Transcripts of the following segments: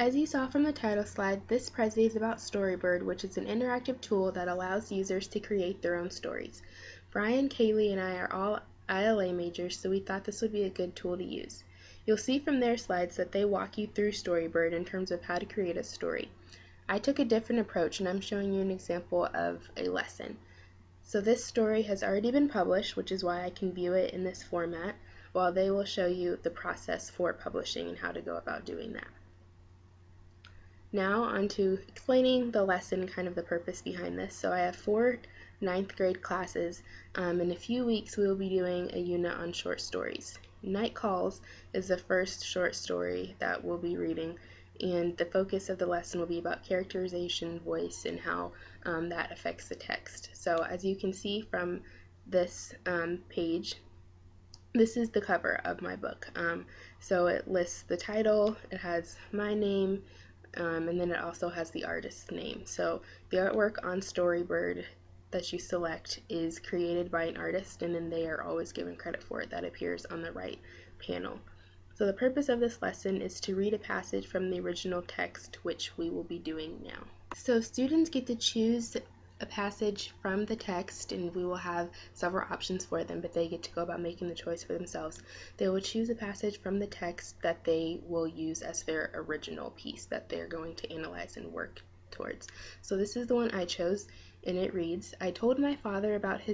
As you saw from the title slide, this Prezi is about Storybird, which is an interactive tool that allows users to create their own stories. Brian, Kaylee, and I are all ILA majors, so we thought this would be a good tool to use. You'll see from their slides that they walk you through Storybird in terms of how to create a story. I took a different approach, and I'm showing you an example of a lesson. So this story has already been published, which is why I can view it in this format, while they will show you the process for publishing and how to go about doing that. Now on to explaining the lesson, kind of the purpose behind this. So I have 4 ninth grade classes. In a few weeks we will be doing a unit on short stories. Night Calls is the first short story that we'll be reading, and the focus of the lesson will be about characterization, voice, and how that affects the text. So as you can see from this page, this is the cover of my book. So it lists the title, it has my name, and then it also has the artist's name. So the artwork on Storybird that you select is created by an artist, and then they are always given credit for it. That appears on the right panel. So the purpose of this lesson is to read a passage from the original text, which we will be doing now. So students get to choose a passage from the text, and we will have several options for them, but they get to go about making the choice for themselves. They will choose a passage from the text that they will use as their original piece that they're going to analyze and work towards. So this is the one I chose, and it reads, "I told my father about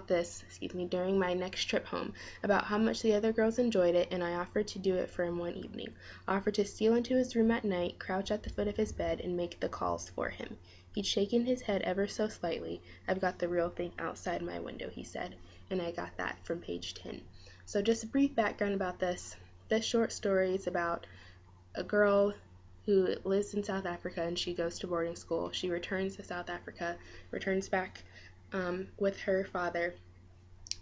this during my next trip home, about how much the other girls enjoyed it, and I offered to do it for him one evening. I offered to steal into his room at night, crouch at the foot of his bed, and make the calls for him. He'd shaken his head ever so slightly. I've got the real thing outside my window," he said, and I got that from page 10. So just a brief background about this. This short story is about a girl who lives in South Africa, and she goes to boarding school. She returns to South Africa, returns back with her father,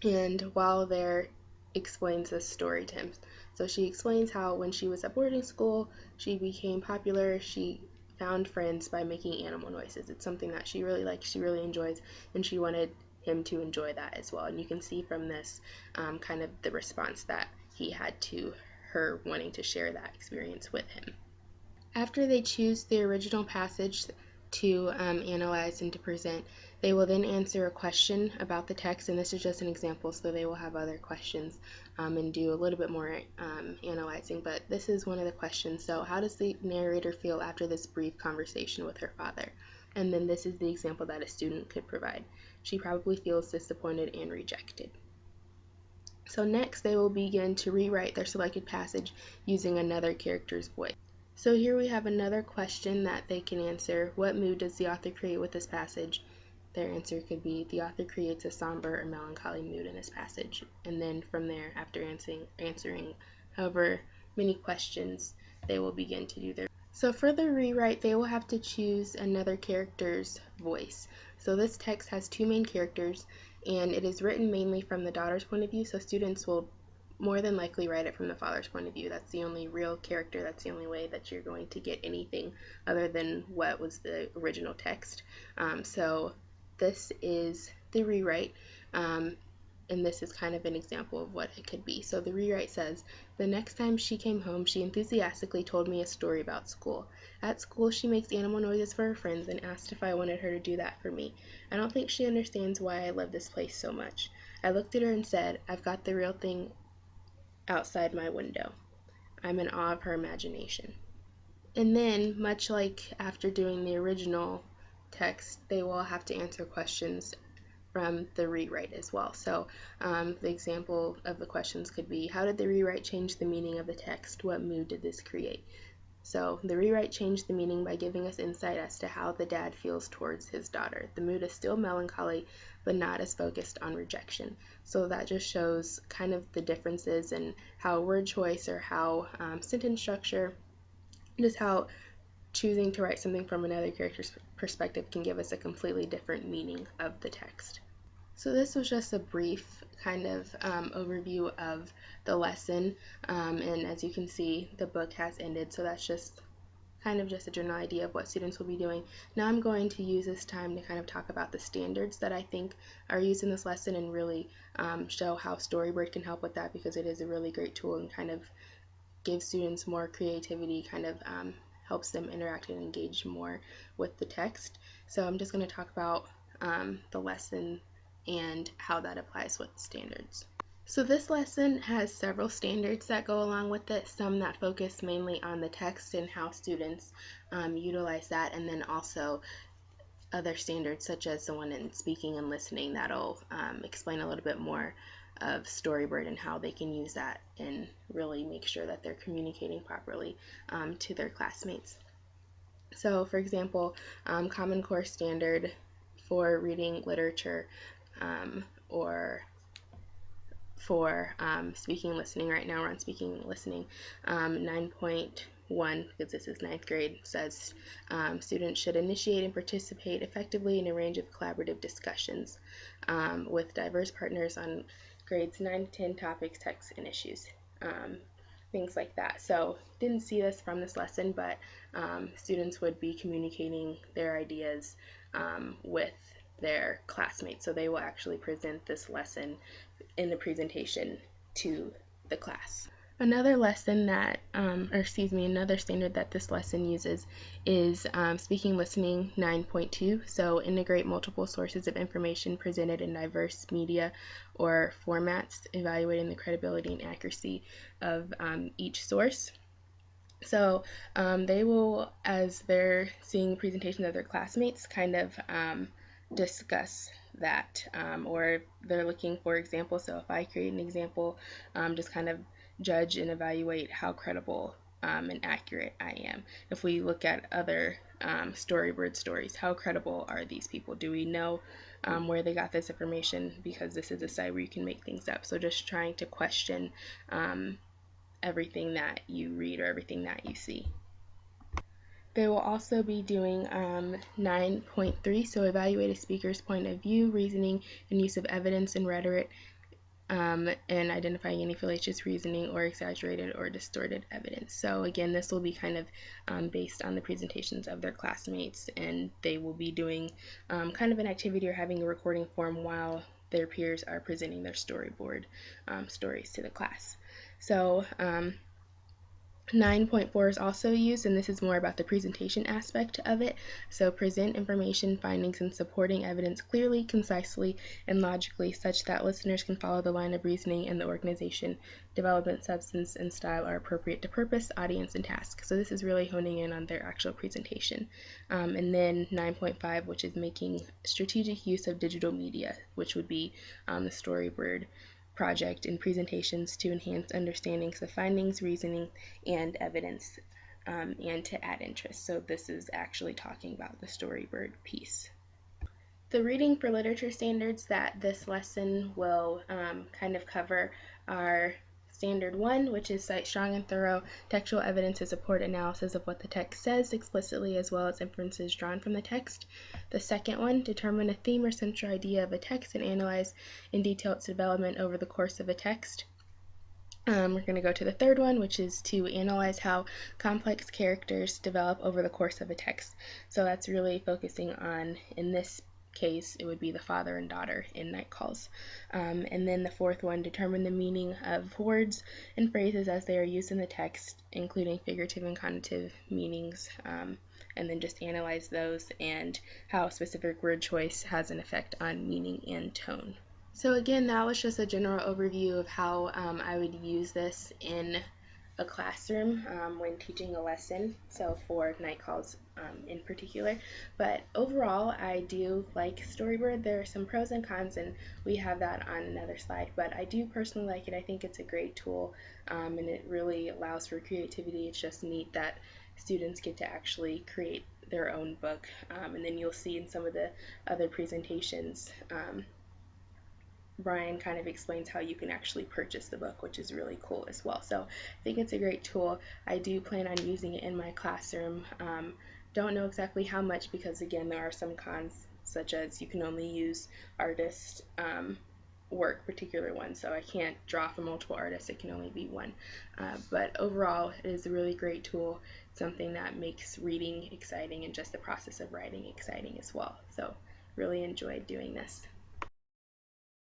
and while there explains this story to him. So she explains how when she was at boarding school, she became popular. She found friends by making animal noises. It's something that she really likes, she really enjoys, and she wanted him to enjoy that as well. And you can see from this kind of the response that he had to her wanting to share that experience with him. After they choose the original passage to analyze and to present, they will then answer a question about the text, and this is just an example, so they will have other questions and do a little bit more analyzing, but this is one of the questions. So how does the narrator feel after this brief conversation with her father? And then this is the example that a student could provide. She probably feels disappointed and rejected. So next they will begin to rewrite their selected passage using another character's voice. So here we have another question that they can answer. What mood does the author create with this passage? Their answer could be, the author creates a somber or melancholy mood in this passage. And then from there, after answering however many questions, they will begin to do their. So for the rewrite, they will have to choose another character's voice. So this text has 2 main characters, and it is written mainly from the daughter's point of view, so students will more than likely write it from the father's point of view. That's the only real character. That's the only way that you're going to get anything other than what was the original text. So this is the rewrite, and this is kind of an example of what it could be. So the rewrite says, "The next time she came home, she enthusiastically told me a story about school. At school, she makes animal noises for her friends and asked if I wanted her to do that for me. I don't think she understands why I love this place so much. I looked at her and said, I've got the real thing outside my window. I'm in awe of her imagination." And then, much like after doing the original text, they will have to answer questions from the rewrite as well. So the example of the questions could be, how did the rewrite change the meaning of the text? What mood did this create? So the rewrite changed the meaning by giving us insight as to how the dad feels towards his daughter. The mood is still melancholy, but not as focused on rejection. So that just shows kind of the differences in how word choice or how sentence structure, just how choosing to write something from another character's perspective can give us a completely different meaning of the text. So this was just a brief kind of overview of the lesson, and as you can see, the book has ended, so that's just kind of just a general idea of what students will be doing. Now I'm going to use this time to kind of talk about the standards that I think are used in this lesson and really show how Storybird can help with that, because it is a really great tool and kind of gives students more creativity, kind of helps them interact and engage more with the text. So I'm just going to talk about the lesson and how that applies with standards. So this lesson has several standards that go along with it, some that focus mainly on the text and how students utilize that, and then also other standards such as the one in speaking and listening that'll explain a little bit more of Storybird and how they can use that and really make sure that they're communicating properly to their classmates. So for example, Common Core standard for reading literature or for speaking and listening. Right now we're on speaking and listening. 9.1, because this is 9th grade, says students should initiate and participate effectively in a range of collaborative discussions with diverse partners on grades 9 to 10 topics, texts, and issues. Things like that. So didn't see this from this lesson, but students would be communicating their ideas with their classmates. So they will actually present this lesson in the presentation to the class. Another lesson that, another standard that this lesson uses is speaking listening 9.2. So integrate multiple sources of information presented in diverse media or formats, evaluating the credibility and accuracy of each source. So they will, as they're seeing presentations of their classmates, kind of discuss that, or they're looking for examples. So if I create an example, just kind of judge and evaluate how credible and accurate I am. If we look at other Storybird stories, how credible are these people? Do we know where they got this information? Because this is a site where you can make things up. So just trying to question everything that you read or everything that you see. They will also be doing 9.3, so evaluate a speaker's point of view, reasoning, and use of evidence and rhetoric, and identifying any fallacious reasoning or exaggerated or distorted evidence. So again, this will be kind of based on the presentations of their classmates, and they will be doing kind of an activity or having a recording form while their peers are presenting their storyboard stories to the class. So 9.4 is also used, and this is more about the presentation aspect of it. So present information, findings, and supporting evidence clearly, concisely, and logically such that listeners can follow the line of reasoning and the organization, development, substance, and style are appropriate to purpose, audience, and task. So this is really honing in on their actual presentation. And then 9.5, which is making strategic use of digital media, which would be the Storybird project and presentations to enhance understandings of findings, reasoning, and evidence, and to add interest. So this is actually talking about the Storybird piece. The reading for literature standards that this lesson will kind of cover are Standard 1, which is cite strong and thorough textual evidence to support analysis of what the text says explicitly as well as inferences drawn from the text. The second one, determine a theme or central idea of a text and analyze in detail its development over the course of a text. We're going to go to the third one, which is to analyze how complex characters develop over the course of a text. So that's really focusing on, in this case, it would be the father and daughter in Night Calls. And then the fourth one, determine the meaning of words and phrases as they are used in the text, including figurative and connotative meanings, and then just analyze those and how specific word choice has an effect on meaning and tone. So again, that was just a general overview of how I would use this in a classroom when teaching a lesson, so for Night Calls in particular. But overall, I do like Storybird. There are some pros and cons, and we have that on another slide, but I do personally like it. I think it's a great tool, and it really allows for creativity. It's just neat that students get to actually create their own book, and then you'll see in some of the other presentations Brian kind of explains how you can actually purchase the book, which is really cool as well. So I think it's a great tool. I do plan on using it in my classroom. Don't know exactly how much because, again, there are some cons, such as you can only use artist work, particular ones, so I can't draw from multiple artists. It can only be one. But overall, it is a really great tool, something that makes reading exciting and just the process of writing exciting as well. So really enjoyed doing this.